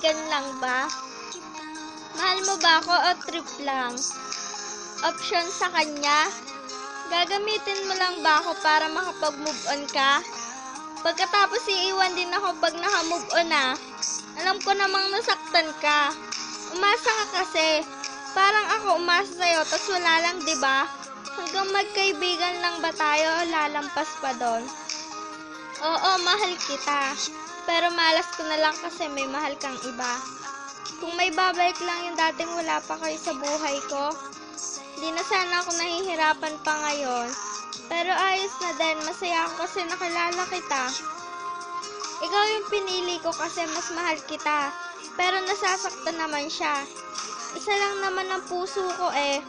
kaibigan lang ba? Mahal mo ba ako o trip lang? Option sa kanya? Gagamitin mo lang ba ako para makapag-move on ka? Pagkatapos iiwan din ako pag naka-move on na. Alam ko namang nasaktan ka. Umasa ka kasi. Parang ako umasa sa'yo, tas wala lang, diba? Hanggang magkaibigan lang ba tayo, lalampas pa doon? Oo, mahal kita. Pero malas ko na lang kasi may mahal kang iba. Kung may babalik lang yung dating wala pa kayo sa buhay ko, di na sana ako nahihirapan pa ngayon. Pero ayos na din, masaya ako kasi nakilala kita. Ikaw yung pinili ko kasi mas mahal kita. Pero nasasaktan naman siya. Isa lang naman ang puso ko eh.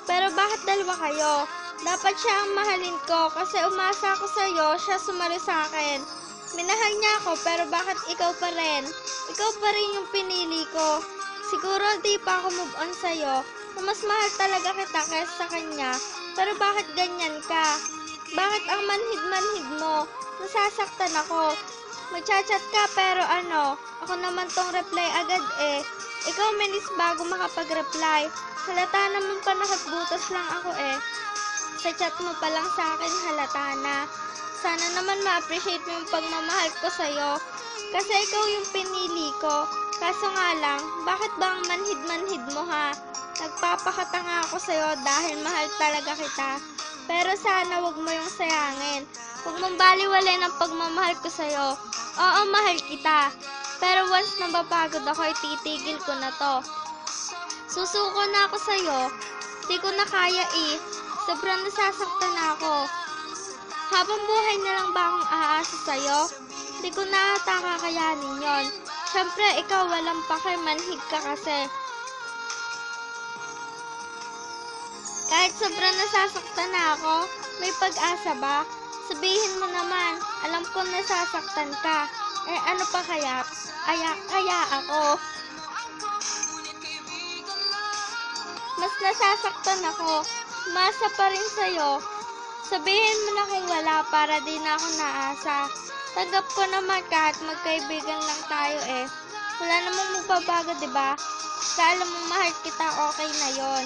Pero bakit dalawa kayo? Dapat siya ang mahalin ko kasi umasa ako sa'yo, siya sumali sa akin. Minahal niya ako pero bakit ikaw pa rin? Ikaw pa rin yung pinili ko. Siguro di pa ako move on sa'yo. Mas mahal talaga kita kaysa sa kanya. Pero bakit ganyan ka? Bakit ang manhid-manhid mo? Nasasaktan ako. Magchat-chat ka pero ako naman tong reply agad eh. Ikaw minis bago makapag-reply. Halata naman pa nakatbutas lang ako eh. Sa chat mo pa lang sa akin halata na. Sana naman ma-appreciate mo yung pagmamahal ko sa'yo. Kasi ikaw yung pinili ko. Kaso nga lang, bakit ba ang manhid-manhid mo ha? Nagpapakata nga ako sa'yo dahil mahal talaga kita. Pero sana wag mo yung sayangin. Huwag mong baliwalin ang pagmamahal ko sa'yo. Oo, mahal kita. Pero once na mapagod ako, ititigil ko na to. Susuko na ako sa'yo. Di ko na kaya eh. Sobrang nasasaktan na ako. Habang buhay na lang ba akong aasa sa'yo? Di ko na ata kakayanin yon. Siyempre, ikaw walang pake, manhid ka kasi. Kahit sobrang nasasaktan na ako, may pag-asa ba? Sabihin mo naman, alam ko nasasaktan ka. Eh ano pa kaya? Kaya ako. Mas nasasaktan ako. Umasa pa rin sa'yo. Sabihin mo na kung wala para di na ako naasa. Tanggap ko naman kahit magkaibigan lang tayo eh. Wala namang magbabago, diba? Sa alam mong mahal kita, okay na yon.